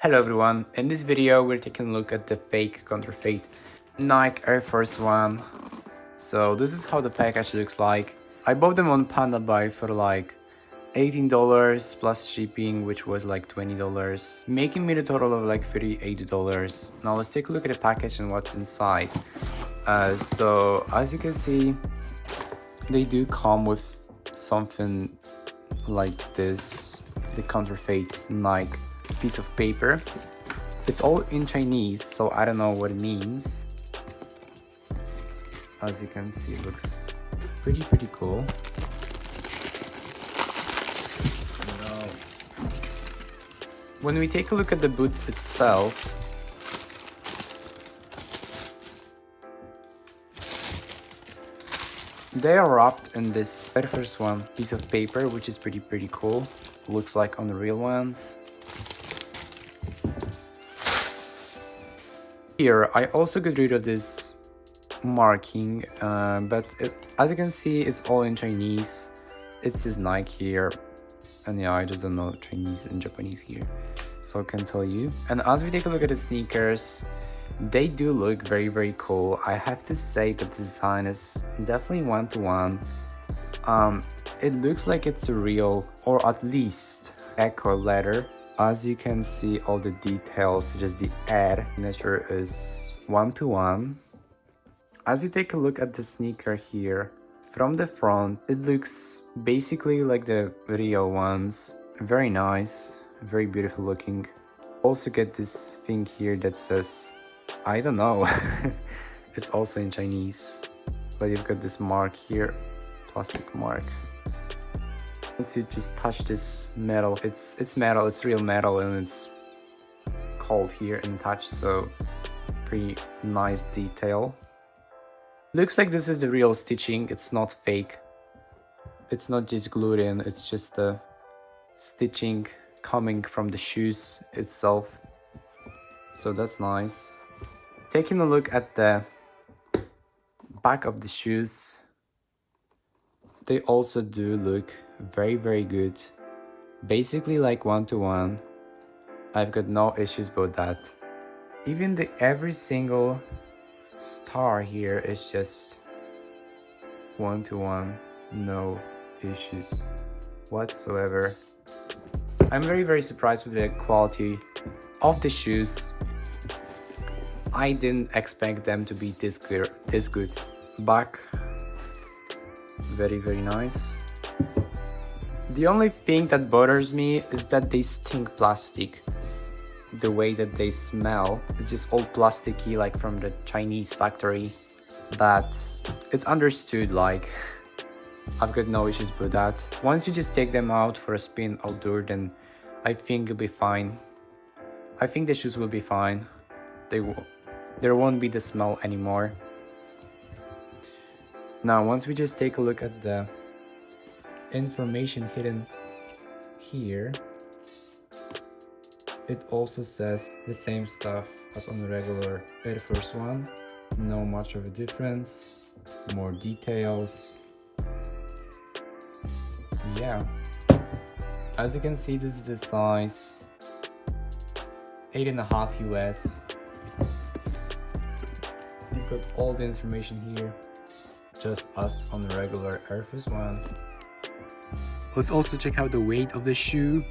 Hello everyone, in this video we're taking a look at the fake counterfeit Nike Air Force One. So this is how the package looks like. I bought them on PandaBuy for like $18 plus shipping, which was like $20, making me the total of like $38. Now let's take a look at the package and what's inside. So as you can see, they do come with something like this, the counterfeit Nike piece of paper. It's all in Chinese, so I don't know what it means. As you can see, it looks pretty cool. Now, when we take a look at the boots itself, they are wrapped in this AirForce One piece of paper, which is pretty cool. Looks like on the real ones. Here, I also got rid of this marking, but as you can see, it's all in Chinese. It says Nike here, and yeah, I just don't know Chinese and Japanese here, so I can tell you. And as we take a look at the sneakers, they do look very cool. I have to say that the design is definitely one-to-one. It looks like it's a real, or at least echo leather. As you can see, all the details, just the ad signature is one-to-one. As you take a look at the sneaker here, from the front, it looks basically like the real ones. Very nice, very beautiful looking. Also get this thing here that says, I don't know, it's also in Chinese. But you've got this mark here, plastic mark. Once you just touch this metal, it's metal, it's real metal, and it's cold here and touch, so pretty nice detail. Looks like this is the real stitching, it's not fake. It's not just glued in, it's just the stitching coming from the shoes itself. So that's nice. Taking a look at the back of the shoes, they also do look very good. Basically like one-to-one. I've got no issues about that. Even every single star here is just one-to-one, no issues whatsoever. I'm very surprised with the quality of the shoes. I didn't expect them to be this good. Back, very nice. The only thing that bothers me is that they stink plastic. The way that they smell is just all plasticky, like from the Chinese factory. But it's understood, like, I've got no issues with that. Once you just take them out for a spin outdoor, then I think you'll be fine. I think the shoes will be fine. There won't be the smell anymore. Now, once we just take a look at the information hidden here, it also says the same stuff as on the regular AirForce One. No much of a difference. More details. Yeah. As you can see, this is the size 8.5 US. You've got all the information here, just as on the regular AirForce One. Let's also check out the weight of the shoe.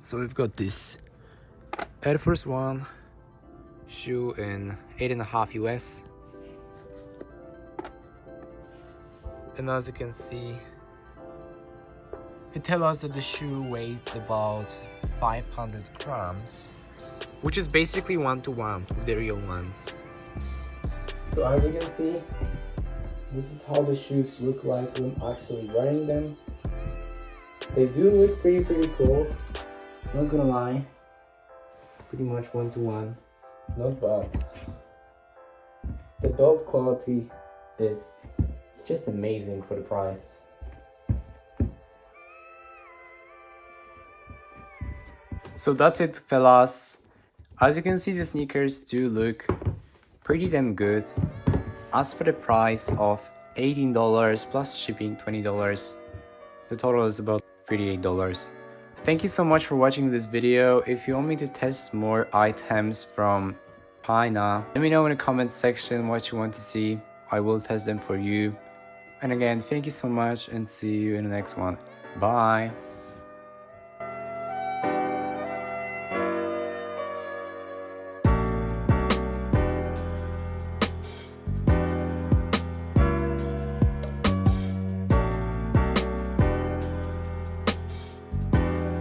So we've got this AirForce One shoe in 8.5 US. And as you can see, it tells us that the shoe weighs about 500 grams, which is basically one-to-one with the real ones. So as you can see, this is how the shoes look like when actually wearing them. They do look pretty cool, not gonna lie. Pretty much one-to-one, not bad. The build quality is just amazing for the price. So that's it, fellas. As you can see, the sneakers do look pretty damn good. As for the price of $18 plus shipping $20, the total is about $38. Thank you so much for watching this video. If you want me to test more items from China, let me know in the comment section what you want to see. I will test them for you. And again, thank you so much and see you in the next one. Bye.